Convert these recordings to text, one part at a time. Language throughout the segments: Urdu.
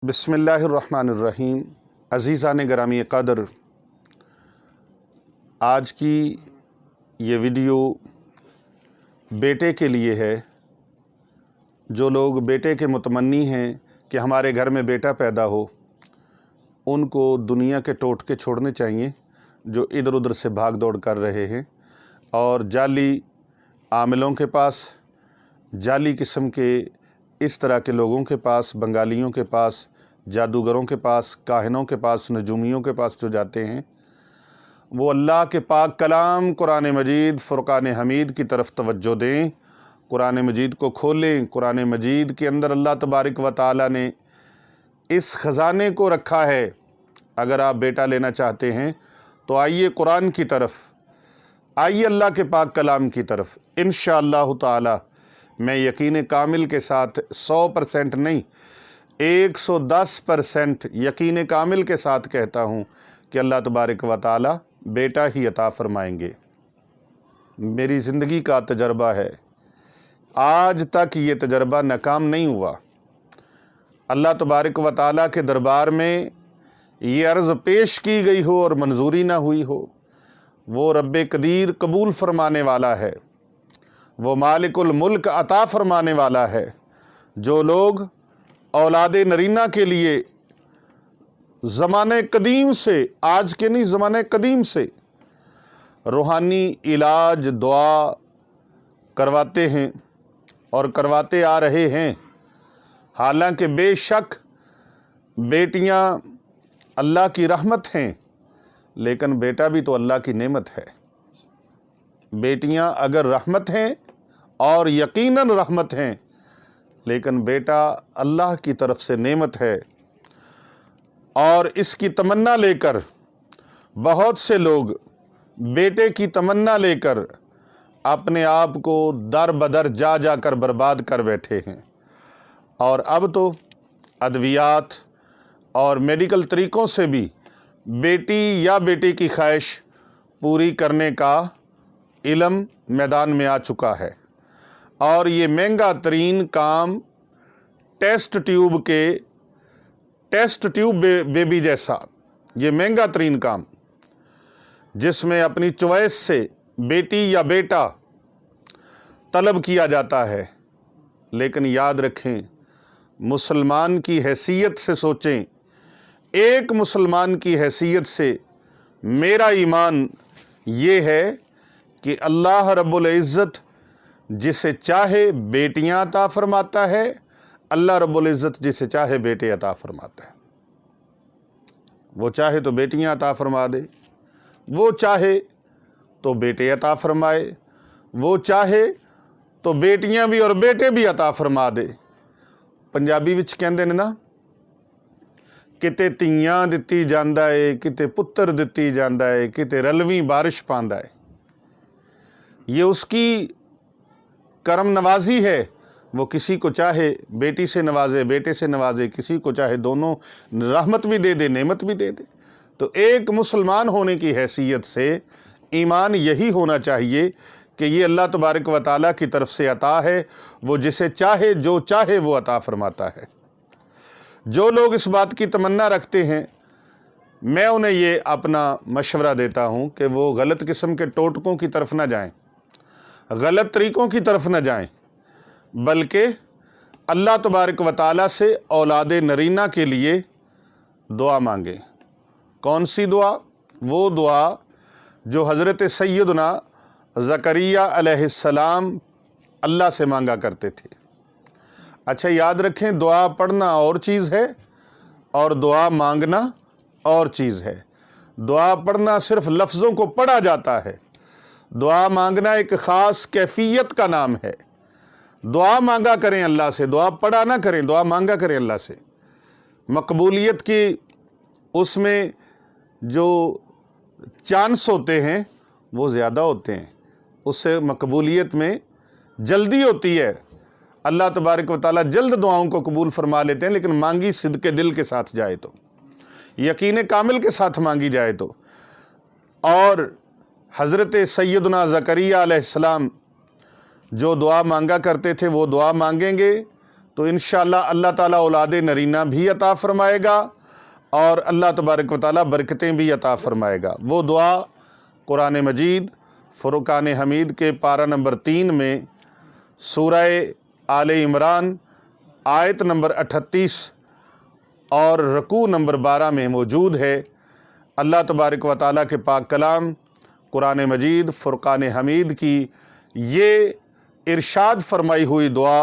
بسم اللہ الرحمن الرحیم۔ عزیزان گرامی قدر، آج کی یہ ویڈیو بیٹے کے لیے ہے۔ جو لوگ بیٹے کے متمنی ہیں کہ ہمارے گھر میں بیٹا پیدا ہو، ان کو دنیا کے ٹوٹکے چھوڑنے چاہیے جو ادھر ادھر سے بھاگ دوڑ کر رہے ہیں، اور جعلی عاملوں کے پاس، جعلی قسم کے اس طرح کے لوگوں کے پاس، بنگالیوں کے پاس، جادوگروں کے پاس، کاہنوں کے پاس، نجومیوں کے پاس جو جاتے ہیں، وہ اللہ کے پاک کلام قرآن مجید فرقان حمید کی طرف توجہ دیں، قرآن مجید کو کھولیں۔ قرآن مجید کے اندر اللہ تبارک و تعالیٰ نے اس خزانے کو رکھا ہے۔ اگر آپ بیٹا لینا چاہتے ہیں تو آئیے قرآن کی طرف، آئیے اللہ کے پاک کلام کی طرف۔ انشاءاللہ تعالی میں یقین کامل کے ساتھ 100% نہیں، 110% یقین کامل کے ساتھ کہتا ہوں کہ اللہ تبارک و تعالی بیٹا ہی عطا فرمائیں گے۔ میری زندگی کا تجربہ ہے، آج تک یہ تجربہ ناکام نہیں ہوا۔ اللہ تبارک و تعالی کے دربار میں یہ عرض پیش کی گئی ہو اور منظوری نہ ہوئی ہو، وہ رب قدیر قبول فرمانے والا ہے، وہ مالک الملک عطا فرمانے والا ہے۔ جو لوگ اولاد نرینہ کے لیے زمانہ قدیم سے، آج کے نہیں، زمانہ قدیم سے روحانی علاج، دعا کرواتے ہیں اور کرواتے آ رہے ہیں، حالانکہ بے شک بیٹیاں اللہ کی رحمت ہیں، لیکن بیٹا بھی تو اللہ کی نعمت ہے۔ بیٹیاں اگر رحمت ہیں اور یقیناً رحمت ہیں، لیکن بیٹا اللہ کی طرف سے نعمت ہے، اور اس کی تمنا لے کر بہت سے لوگ بیٹے کی تمنا لے کر اپنے آپ کو در بدر جا جا کر برباد کر بیٹھے ہیں، اور اب تو ادویات اور میڈیکل طریقوں سے بھی بیٹی یا بیٹے کی خواہش پوری کرنے کا علم میدان میں آ چکا ہے، اور یہ مہنگا ترین کام ٹیسٹ ٹیوب بیبی جیسا، یہ مہنگا ترین کام جس میں اپنی چوائس سے بیٹی یا بیٹا طلب کیا جاتا ہے۔ لیکن یاد رکھیں، مسلمان کی حیثیت سے سوچیں، ایک مسلمان کی حیثیت سے میرا ایمان یہ ہے کہ اللہ رب العزت جسے چاہے بیٹیاں عطا فرماتا ہے، اللہ رب العزت جسے چاہے بیٹے عطا فرماتا ہے۔ وہ چاہے تو بیٹیاں عطا فرما دے، وہ چاہے تو بیٹے عطا فرمائے، وہ چاہے تو بیٹیاں بھی اور بیٹے بھی عطا فرما دے۔ پنجابی وچ کہندے نے نا، کتے تیاں دتی جاندا ہے، کتے پتر دتی جاندا ہے، کتے رلویں بارش پاندا ہے۔ یہ اس کی کرم نوازی ہے، وہ کسی کو چاہے بیٹی سے نوازے، بیٹے سے نوازے، کسی کو چاہے دونوں رحمت بھی دے دے، نعمت بھی دے دے۔ تو ایک مسلمان ہونے کی حیثیت سے ایمان یہی ہونا چاہیے کہ یہ اللہ تبارک و تعالیٰ کی طرف سے عطا ہے، وہ جسے چاہے جو چاہے وہ عطا فرماتا ہے۔ جو لوگ اس بات کی تمنا رکھتے ہیں، میں انہیں یہ اپنا مشورہ دیتا ہوں کہ وہ غلط قسم کے ٹوٹکوں کی طرف نہ جائیں، غلط طریقوں کی طرف نہ جائیں، بلکہ اللہ تبارک و تعالیٰ سے اولاد نرینہ کے لیے دعا مانگیں۔ کون سی دعا؟ وہ دعا جو حضرت سیدنا زکریا علیہ السلام اللہ سے مانگا کرتے تھے۔ اچھا یاد رکھیں، دعا پڑھنا اور چیز ہے اور دعا مانگنا اور چیز ہے۔ دعا پڑھنا صرف لفظوں کو پڑھا جاتا ہے، دعا مانگنا ایک خاص کیفیت کا نام ہے۔ دعا مانگا کریں اللہ سے، دعا پڑھا نہ کریں، دعا مانگا کریں اللہ سے۔ مقبولیت کی اس میں جو چانس ہوتے ہیں وہ زیادہ ہوتے ہیں، اس سے مقبولیت میں جلدی ہوتی ہے۔ اللہ تبارک و تعالیٰ جلد دعاؤں کو قبول فرما لیتے ہیں، لیکن مانگی صدق دل کے ساتھ جائے تو، یقین کامل کے ساتھ مانگی جائے تو۔ اور حضرت سیدنا زکریا علیہ السلام جو دعا مانگا کرتے تھے، وہ دعا مانگیں گے تو انشاءاللہ اللہ تعالیٰ اولاد نرینہ بھی عطا فرمائے گا اور اللہ تبارک و تعالیٰ برکتیں بھی عطا فرمائے گا۔ وہ دعا قرآن مجید فرقان حمید کے پارہ نمبر 3 میں سورہ آل عمران آیت نمبر 38 اور رکوع نمبر 12 میں موجود ہے۔ اللہ تبارک و تعالیٰ کے پاک کلام قرآن مجید فرقان حمید کی یہ ارشاد فرمائی ہوئی دعا،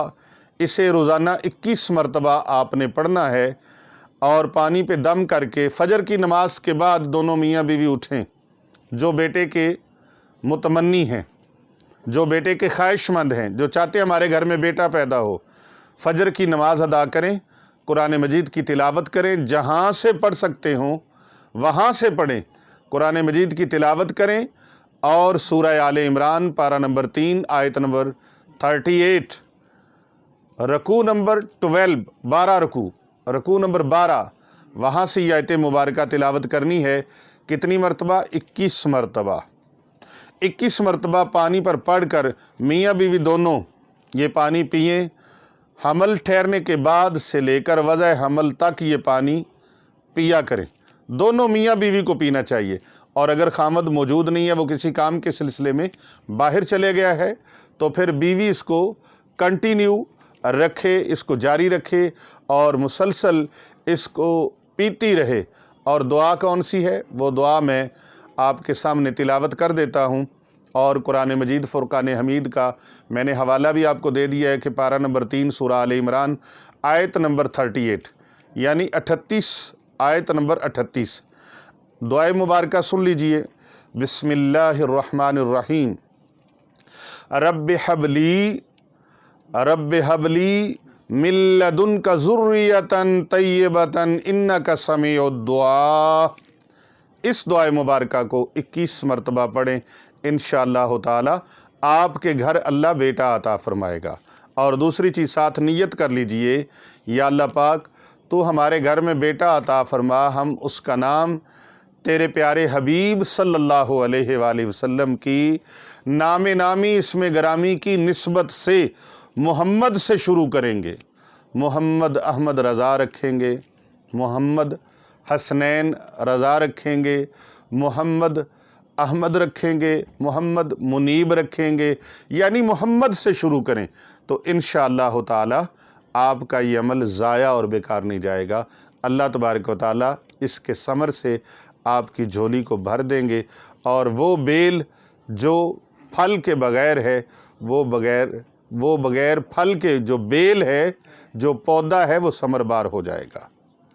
اسے روزانہ 21 مرتبہ آپ نے پڑھنا ہے اور پانی پہ دم کر کے فجر کی نماز کے بعد دونوں میاں بیوی اٹھیں، جو بیٹے کے متمنی ہیں، جو بیٹے کے خواہش مند ہیں، جو چاہتے ہیں ہمارے گھر میں بیٹا پیدا ہو، فجر کی نماز ادا کریں، قرآن مجید کی تلاوت کریں، جہاں سے پڑھ سکتے ہوں وہاں سے پڑھیں، قرآن مجید کی تلاوت کریں اور سورہ آل عمران پارہ نمبر 3 آیت نمبر 38 رکوع نمبر 12 رکوع نمبر 12 وہاں سے یہ آیت مبارکہ تلاوت کرنی ہے۔ کتنی مرتبہ؟ 21 مرتبہ۔ 21 مرتبہ پانی پر پڑھ کر میاں بیوی دونوں یہ پانی پئیں۔ حمل ٹھہرنے کے بعد سے لے کر وضع حمل تک یہ پانی پیا کریں، دونوں میاں بیوی کو پینا چاہیے۔ اور اگر خامد موجود نہیں ہے، وہ کسی کام کے سلسلے میں باہر چلے گیا ہے، تو پھر بیوی اس کو کنٹینیو رکھے، اس کو جاری رکھے اور مسلسل اس کو پیتی رہے۔ اور دعا کون سی ہے؟ وہ دعا میں آپ کے سامنے تلاوت کر دیتا ہوں، اور قرآن مجید فرقان حمید کا میں نے حوالہ بھی آپ کو دے دیا ہے کہ پارہ نمبر 3 سورہ آل عمران آیت نمبر 38 یعنی 38 آیت نمبر 38 دعائے مبارکہ سن لیجئے۔ بسم اللہ الرحمن الرحیم۔ رب حب لی من لدنک ذریۃ طیبۃ انک سمیع الدعاء۔ اس دعائے مبارکہ کو 21 مرتبہ پڑھیں، انشاءاللہ تعالی آپ کے گھر اللہ بیٹا عطا فرمائے گا۔ اور دوسری چیز ساتھ نیت کر لیجئے، یا اللہ پاک تو ہمارے گھر میں بیٹا عطا فرما، ہم اس کا نام تیرے پیارے حبیب صلی اللہ علیہ وآلہ وسلم کی نام نامی اسم گرامی کی نسبت سے محمد سے شروع کریں گے۔ محمد احمد رضا رکھیں گے، محمد حسنین رضا رکھیں گے، محمد احمد رکھیں گے، محمد منیب رکھیں گے، یعنی محمد سے شروع کریں تو انشاءاللہ تعالی آپ کا یہ عمل ضائع اور بیکار نہیں جائے گا۔ اللہ تبارک و تعالی اس کے ثمر سے آپ کی جھولی کو بھر دیں گے، اور وہ بیل جو پھل کے بغیر ہے، وہ بغیر پھل کے جو بیل ہے، جو پودا ہے، وہ ثمر بار ہو جائے گا۔